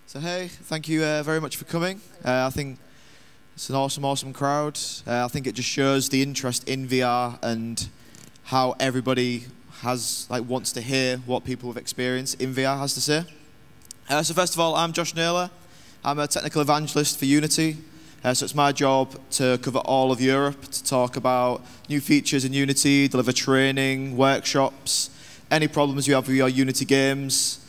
So hey, thank you very much for coming. I think it's an awesome crowd. I think it just shows the interest in VR and how everybody wants to hear what people with experience in VR has to say. So first of all, I'm Josh Naylor. I'm a technical evangelist for Unity. So it's my job to cover all of Europe, to talk about new features in Unity, deliver training, workshops, any problems you have with your Unity games.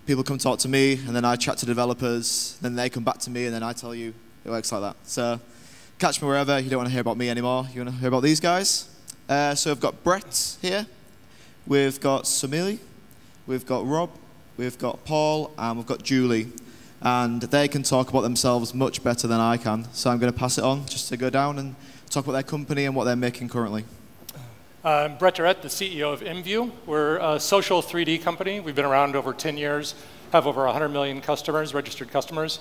People come talk to me, and then I chat to developers, then they come back to me, and then I tell you. It works like that. So catch me wherever. You don't want to hear about me anymore. You want to hear about these guys. So we've got Brett here. We've got Sumili. We've got Rob. We've got Paul. And we've got Julie. And they can talk about themselves much better than I can. So I'm going to pass it on just to go down and talk about their company and what they're making currently. I'm Brett Durrett, the CEO of IMVU. We're a social 3D company. We've been around over 10 years, have over 100 million customers, registered customers.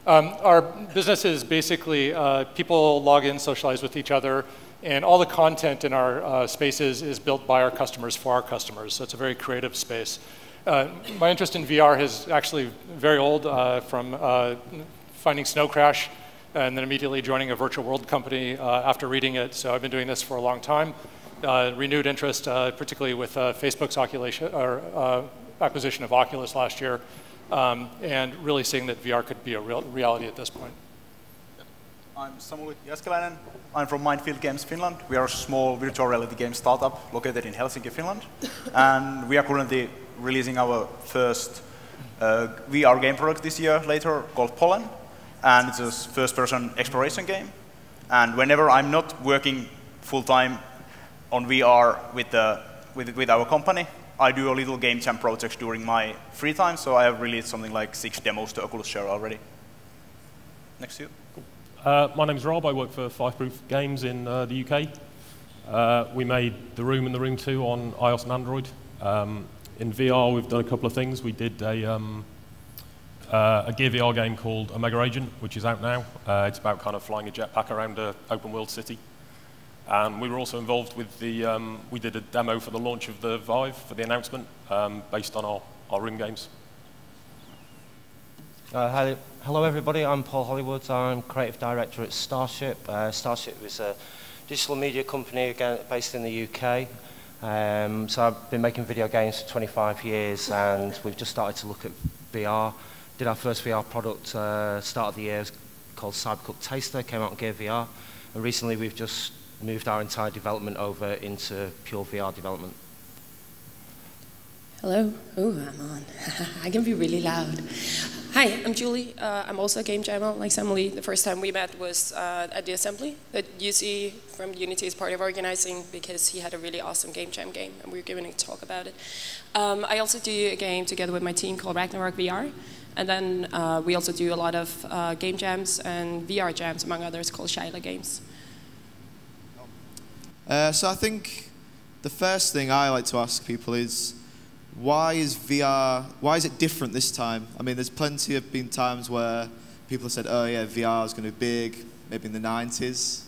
Our business is basically people log in, socialize with each other, and all the content in our spaces is built by our customers for our customers. So it's a very creative space. My interest in VR is actually very old, from finding Snow Crash and then immediately joining a virtual world company after reading it. So I've been doing this for a long time. Renewed interest, particularly with Facebook's acquisition of Oculus last year, and really seeing that VR could be a real reality at this point. I'm Samuli Jaskelainen. I'm from Mindfield Games Finland. We are a small virtual reality game startup located in Helsinki, Finland. And we are currently releasing our first VR game product this year later called Pollen. And it's a first-person exploration game. And whenever I'm not working full-time on VR with our company, I do a little game jam projects during my free time, so I have released something like 6 demos to Oculus Share already. Next to you. My name's Rob. I work for Fireproof Games in the UK. We made The Room and The Room 2 on iOS and Android. In VR, we've done a couple of things. We did a Gear VR game called Omega Agent, which is out now. It's about kind of flying a jetpack around an open world city. And we were also involved with we did a demo for the launch of the Vive for the announcement, based on our Room games. Hello everybody, I'm Paul Hollywood. I'm creative director at Starship. Starship is a digital media company again, based in the UK. So I've been making video games for 25 years, and we've just started to look at VR. Did our first VR product start of the year called Cybercook Taster, came out on Gear VR. And recently we've just moved our entire development over into pure VR development. Hello. Oh, I'm on. I can be really loud. Hi, I'm Julie. I'm also a game jammer like Samuli. The first time we met was at the assembly that UC from Unity is part of organizing, because he had a really awesome game jam game and we were giving a talk about it. I also do a game together with my team called Ragnarok VR. And then we also do a lot of game jams and VR jams, among others, called Shyla Games. So I think the first thing I like to ask people is, why is it different this time? I mean, there's plenty of been times where people have said, oh yeah, VR is going to be big, maybe in the 90s.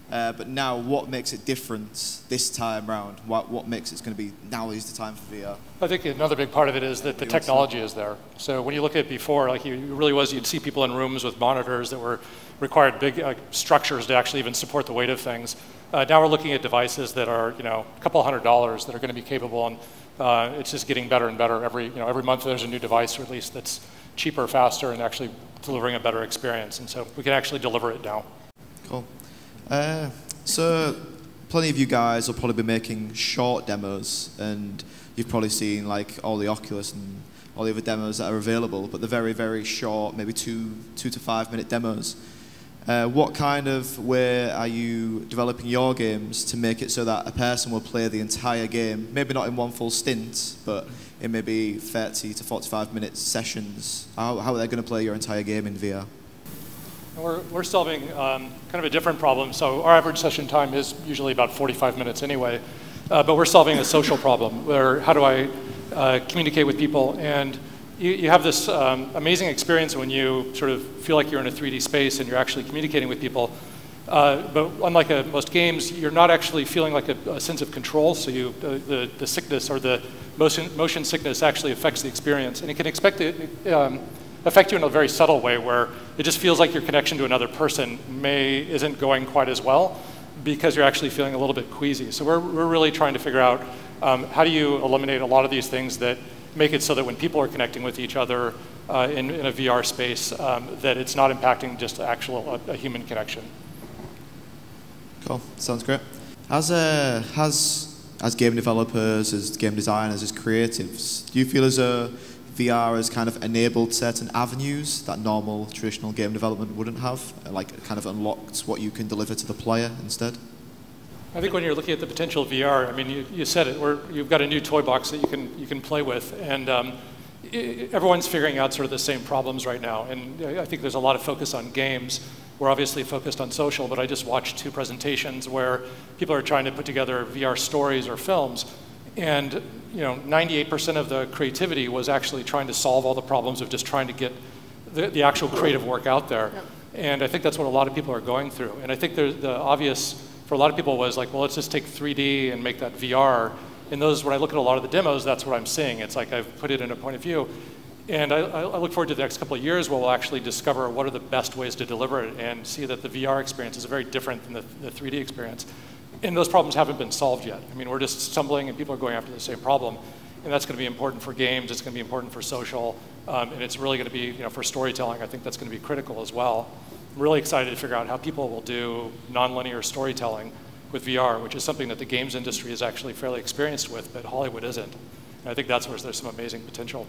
But now, what makes it different this time round? What makes it's going to be, now is the time for VR? I think another big part of it is that the technology is there. So when you look at it before, like it really was, you'd see people in rooms with monitors that required big structures to actually even support the weight of things. Now we're looking at devices that are, a couple $100s that are going to be capable, and it's just getting better and better. Every month there's a new device released that's cheaper, faster, and actually delivering a better experience. And so we can actually deliver it now. Cool. So plenty of you guys will probably be making short demos, and you've probably seen like all the Oculus and all the other demos that are available, but the very, very short, maybe two to 5 minute demos. What kind of way are you developing your games to make it so that a person will play the entire game, maybe not in one full stint, but in maybe 30 to 45 minute sessions? How are they going to play your entire game in VR? We're solving kind of a different problem. So our average session time is usually about 45 minutes anyway, but we're solving a social problem where how do I communicate with people? And you have this amazing experience when you sort of feel like you're in a 3D space and you're actually communicating with people. But unlike most games, you're not actually feeling like a sense of control. So the sickness or the motion sickness actually affects the experience, and it can affect you in a very subtle way, where it just feels like your connection to another person isn't going quite as well, because you're actually feeling a little bit queasy. So we're really trying to figure out how do you eliminate a lot of these things that make it so that when people are connecting with each other in a VR space, that it's not impacting just a human connection. Cool, sounds great. As game developers, as game designers, as creatives, do you feel as though VR has kind of enabled certain avenues that normal traditional game development wouldn't have, like kind of unlocked what you can deliver to the player instead? I think when you're looking at the potential of VR, I mean, you said it, you've got a new toy box that you can play with, and everyone's figuring out sort of the same problems right now. And I think there's a lot of focus on games. We're obviously focused on social, but I just watched 2 presentations where people are trying to put together VR stories or films, and 98% of the creativity was actually trying to solve all the problems of just trying to get the actual creative work out there. Yep. And I think that's what a lot of people are going through. And I think the obvious for a lot of people was like, well, let's just take 3D and make that VR. And when I look at a lot of the demos, that's what I'm seeing. It's like I've put it in a point of view. And I look forward to the next couple of years where we'll actually discover what are the best ways to deliver it and see that the VR experience is very different than the 3D experience. And those problems haven't been solved yet. I mean, we're just stumbling and people are going after the same problem. And that's going to be important for games, it's going to be important for social, and it's really going to be, for storytelling, I think that's going to be critical as well. I'm really excited to figure out how people will do nonlinear storytelling with VR, which is something that the games industry is actually fairly experienced with, but Hollywood isn't. And I think that's where there's some amazing potential.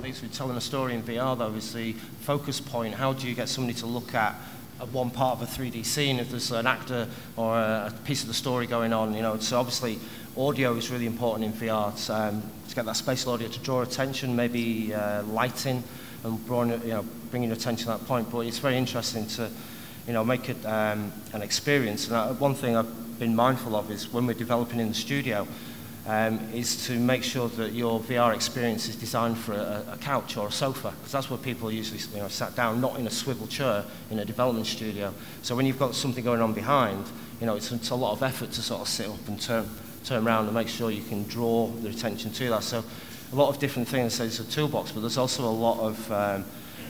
Basically, telling a story in VR, though, is the focus point. How do you get somebody to look at one part of a 3D scene if there's an actor or a piece of the story going on? So obviously, audio is really important in VR to get that spatial audio to draw attention, maybe lighting, and bringing attention to that point. But it's very interesting to make it an experience. And one thing I've been mindful of is when we're developing in the studio, is to make sure that your VR experience is designed for a couch or a sofa, because that's where people are usually sat down, not in a swivel chair in a development studio. So when you've got something going on behind, it's a lot of effort to sort of sit up and turn around and make sure you can draw the attention to that. So a lot of different things. So it's a toolbox, but there's also a lot of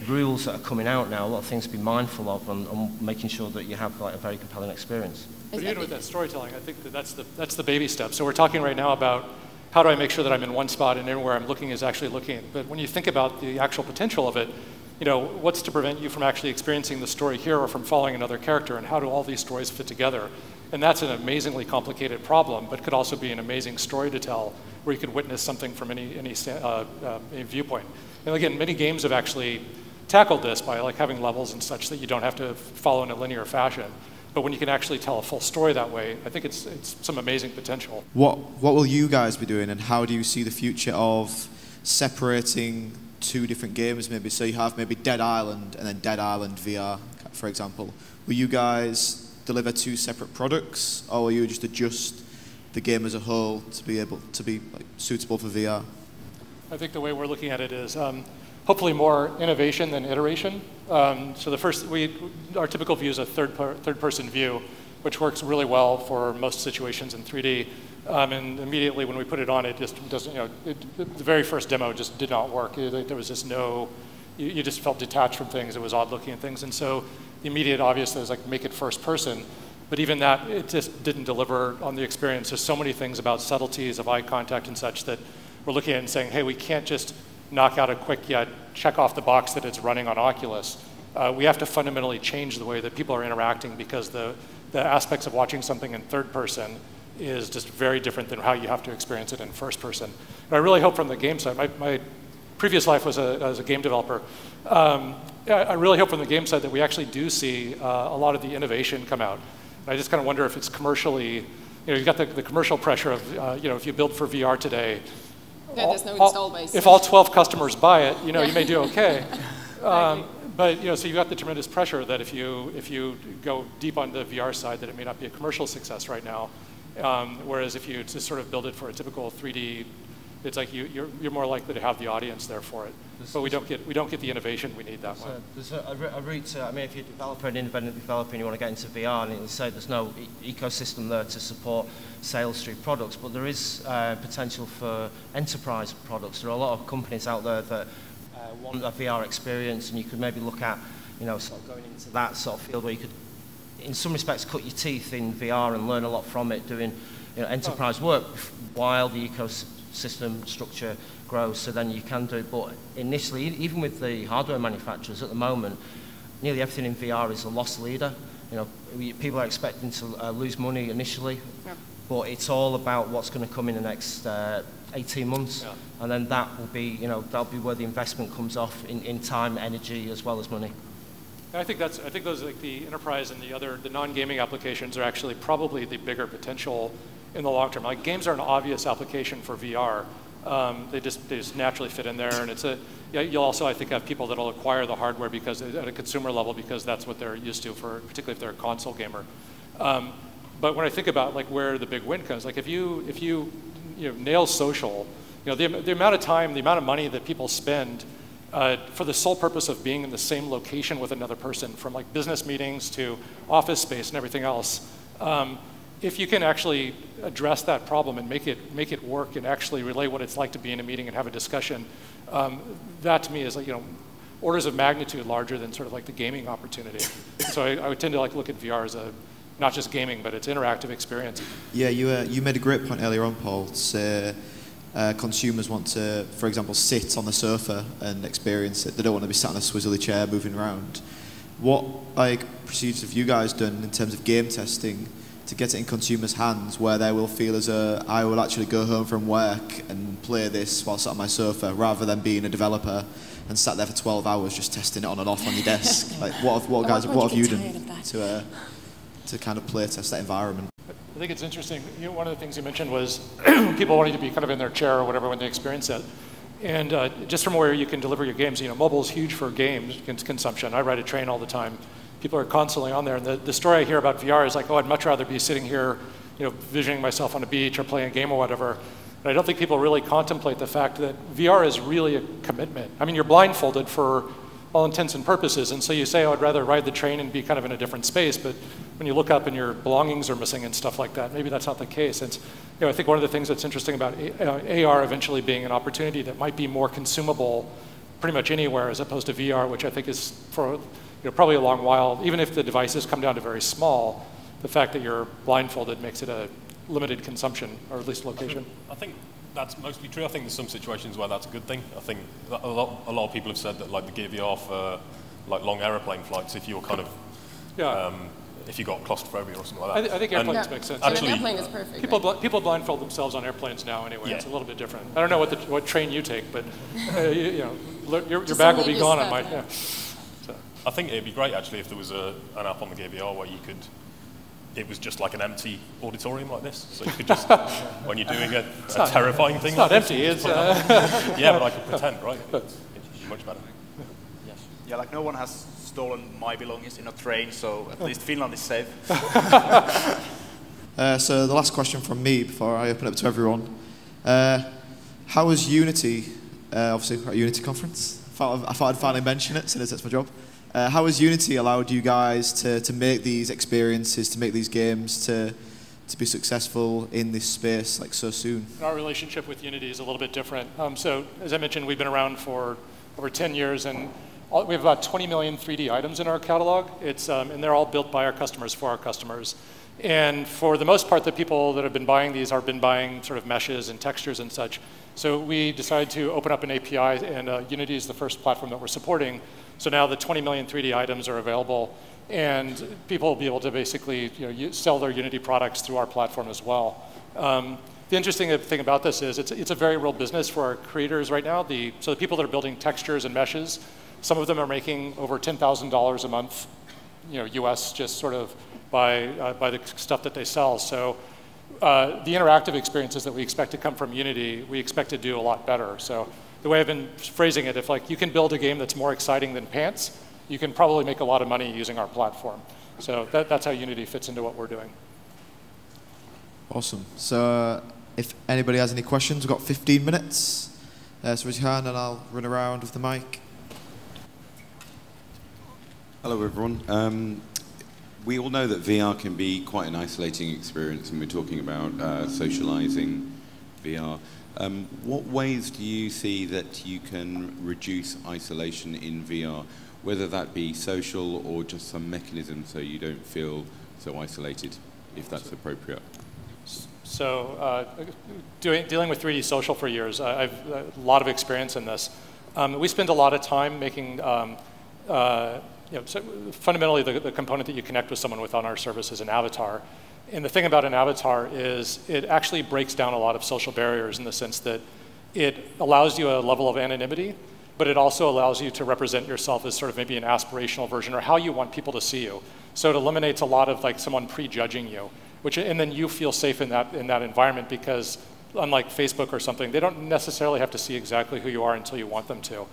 rules that are coming out now, a lot of things to be mindful of on making sure that you have a very compelling experience. But even with that storytelling, I think that's the baby step. So we're talking right now about how do I make sure that I'm in one spot and everywhere I'm looking is actually looking. But when you think about the actual potential of it, what's to prevent you from actually experiencing the story here or from following another character, and how do all these stories fit together? And that's an amazingly complicated problem, but could also be an amazing story to tell, where you could witness something from any viewpoint. And again, many games have actually tackled this by having levels and such that you don't have to follow in a linear fashion. But when you can actually tell a full story that way, I think it's some amazing potential. What will you guys be doing, and how do you see the future of separating 2 different games maybe? So you have maybe Dead Island and then Dead Island VR, for example. Will you guys deliver 2 separate products, or will you just adjust the game as a whole to be able to be suitable for VR? I think the way we're looking at it is hopefully more innovation than iteration. So our typical view is a third-person view, which works really well for most situations in 3D. And immediately when we put it on, it just doesn't, the very first demo just did not work. There was just you just felt detached from things. It was odd looking at things. And so the immediate obvious is make it first person. But even that, it just didn't deliver on the experience. There's so many things about subtleties of eye contact and such that we're looking at and saying, hey, we can't just knock out a quick, check off the box that it's running on Oculus. We have to fundamentally change the way that people are interacting, because the aspects of watching something in third person is just very different than how you have to experience it in first person. And I really hope from the game side, my previous life was as a game developer, I really hope from the game side that we actually do see a lot of the innovation come out. And I just kind of wonder if it's commercially, you've got the commercial pressure of, if you build for VR today, there's no install base. If all 12 customers buy it, you may do okay. But so you've got the tremendous pressure that if you go deep on the VR side, that it may not be a commercial success right now. Whereas if you just sort of build it for a typical 3D it's like you're more likely to have the audience there for it. But we don't get the innovation we need that way. There's a route to, I mean, if you're a developer, an independent developer, and you want to get into VR, and it'll say there's no ecosystem there to support sales through products, but there is potential for enterprise products. There are a lot of companies out there that want a VR experience, and you could maybe look at, you know, sort of going into that sort of field where you could, in some respects, cut your teeth in VR and learn a lot from it, doing, you know, enterprise work while the ecosystem structure grows. So then you can do it. But initially, even with the hardware manufacturers at the moment, nearly everything in VR is a loss leader. You know, people are expecting to lose money initially, but it's all about what's going to come in the next 18 months, and then that will be, you know, that'll be where the investment comes off in time, energy, as well as money. I think those, like the enterprise and the non-gaming applications, are actually probably the bigger potential in the long term. Like, games are an obvious application for VR. They just naturally fit in there, and it's a, you'll also, I think, have people that'll acquire the hardware because at a consumer level, because that's what they're used to, particularly if they're a console gamer. But when I think about like where the big win comes, like if you nail social, you know, the amount of time, the amount of money that people spend for the sole purpose of being in the same location with another person, from like business meetings to office space and everything else. If you can actually address that problem and make it work and actually relay what it's like to be in a meeting and have a discussion, that to me is like, you know, orders of magnitude larger than sort of like the gaming opportunity. So I would tend to like look at VR as a, not just gaming, but it's interactive experience. Yeah, you made a great point earlier on, Paul, to say consumers want to, for example, sit on the sofa and experience it. They don't want to be sat in a swizzly chair moving around. What procedures have you guys done in terms of game testing to get it in consumers' hands where they will feel as though I will actually go home from work and play this while sat on my sofa, rather than being a developer and sat there for 12 hours just testing it on and off on your desk? Like, what have you done to kind of play test that environment? I think it's interesting. You know, one of the things you mentioned was people wanting to be kind of in their chair or whatever when they experience it. And just from where you can deliver your games, you know, mobile is huge for games consumption. I ride a train all the time. People are constantly on there. And the story I hear about VR is like, oh, I'd much rather be sitting here, you know, visioning myself on a beach or playing a game or whatever. And I don't think people really contemplate the fact that VR is really a commitment. I mean, you're blindfolded for all intents and purposes, and so you say, oh, I'd rather ride the train and be kind of in a different space, but when you look up and your belongings are missing and stuff like that, maybe that's not the case. It's, you know, I think one of the things that's interesting about AR eventually being an opportunity that might be more consumable pretty much anywhere, as opposed to VR, which I think is for, you know, probably a long while, even if the devices come down to very small, the fact that you're blindfolded makes it a limited consumption, or at least location. I think that's mostly true. I think there's some situations where that's a good thing. I think a lot of people have said that, like, the Gear VR for like long aeroplane flights, if you're kind of if you got claustrophobia or something like that. I think airplanes make sense. Actually, an airplane is perfect. People blindfold themselves on airplanes now anyway. Yeah. It's a little bit different. I don't know what train you take, but you know, your bag will be gone on mine. Yeah. So. I think it'd be great actually if there was an app on the Gear VR where you could. It was just like an empty auditorium like this, so you could just, when you're doing a terrifying thing. It's not empty, it's... Yeah, but I could pretend, right? It'd be much better. Yes. Yeah, like no one has stolen my belongings in a train, so at least Finland is safe. So the last question from me before I open up to everyone. How was Unity, obviously we're at Unity conference, I thought I'd finally mention it since that's my job. How has Unity allowed you guys to make these experiences, to make these games, to be successful in this space like so soon? Our relationship with Unity is a little bit different. So as I mentioned, we've been around for over 10 years, and we have about 20 million 3D items in our catalog. It's, and they're all built by our customers for our customers. And for the most part, the people that have been buying these have been buying sort of meshes and textures and such. So we decided to open up an API, and Unity is the first platform that we're supporting. So now the 20 million 3D items are available, and people will be able to basically, you know, sell their Unity products through our platform as well. The interesting thing about this is it's a very real business for our creators right now. So the people that are building textures and meshes, some of them are making over $10,000 a month, you know, US, just sort of by the stuff that they sell. So the interactive experiences that we expect to come from Unity, we expect to do a lot better. So the way I've been phrasing it, if like you can build a game that's more exciting than pants, you can probably make a lot of money using our platform. So that's how Unity fits into what we're doing. Awesome. So if anybody has any questions, we've got 15 minutes. So raise your hand and I'll run around with the mic. Hello, everyone. We all know that VR can be quite an isolating experience, and we're talking about socializing VR. What ways do you see that you can reduce isolation in VR, whether that be social or just some mechanism so you don't feel so isolated, if that's appropriate? So dealing with 3D social for years, I've a lot of experience in this. We spend a lot of time making, so fundamentally the component that you connect with someone with on our service is an avatar. And the thing about an avatar is it actually breaks down a lot of social barriers in the sense that it allows you a level of anonymity, but it also allows you to represent yourself as sort of maybe an aspirational version or how you want people to see you. So it eliminates a lot of like someone prejudging you, and then you feel safe in that environment because unlike Facebook or something, they don't necessarily have to see exactly who you are until you want them to.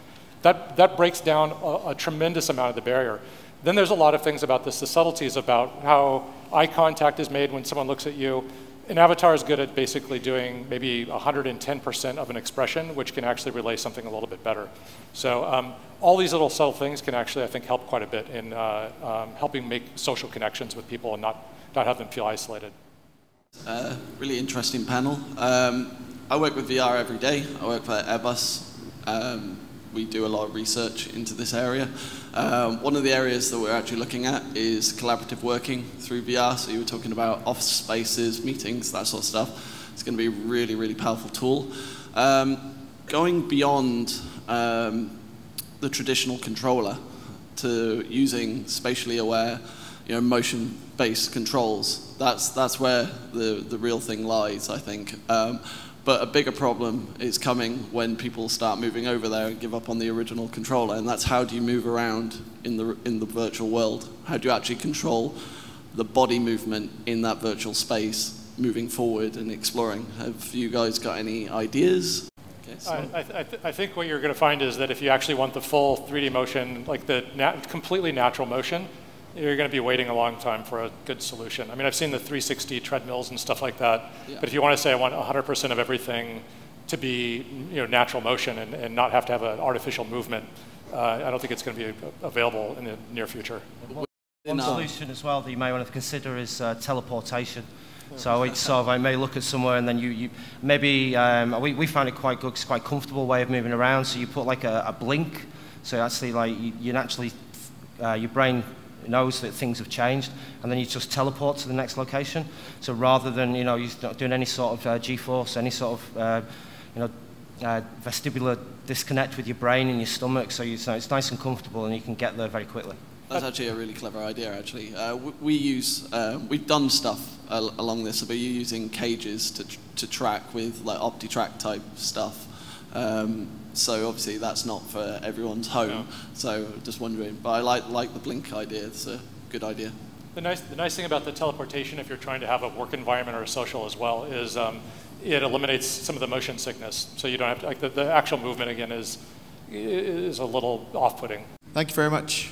That breaks down a tremendous amount of the barrier. Then there's a lot of things about this, the subtleties about how eye contact is made when someone looks at you. An avatar is good at basically doing maybe 110% of an expression, which can actually relay something a little bit better. So all these little subtle things can actually, I think, help quite a bit in helping make social connections with people and not have them feel isolated. Really interesting panel. I work with VR every day. I work for Airbus. We do a lot of research into this area. One of the areas that we're actually looking at is collaborative working through VR. So you were talking about office spaces, meetings, that sort of stuff. It's going to be a really, really powerful tool. Going beyond the traditional controller to using spatially aware, motion-based controls, that's where the real thing lies, I think. But a bigger problem is coming when people start moving over there and give up on the original controller, and that's how do you move around in the virtual world? How do you actually control the body movement in that virtual space, moving forward and exploring? Have you guys got any ideas? Okay, so. I think what you're going to find is that if you actually want the full 3D motion, like the completely natural motion, you're going to be waiting a long time for a good solution. I mean, I've seen the 360 treadmills and stuff like that, yeah. But if you want to say I want 100% of everything to be natural motion and not have to have an artificial movement, I don't think it's going to be available in the near future. One solution as well that you may want to consider is teleportation. So it's sort of, I may look at somewhere and then you maybe, we found it quite good, it's quite comfortable way of moving around. So you put like a blink, so actually like you naturally, your brain knows that things have changed, and then you just teleport to the next location. So rather than you're not doing any sort of G-force, any sort of vestibular disconnect with your brain and your stomach, so it's nice and comfortable, and you can get there very quickly. That's actually a really clever idea. Actually, we've done stuff along this. So we're using cages to track with like OptiTrack type stuff. So obviously that's not for everyone's home. No. So just wondering, but I like the blink idea. It's a good idea. The nice thing about the teleportation, if you're trying to have a work environment or a social as well, is it eliminates some of the motion sickness. So you don't have to, like the actual movement again is a little off-putting. Thank you very much.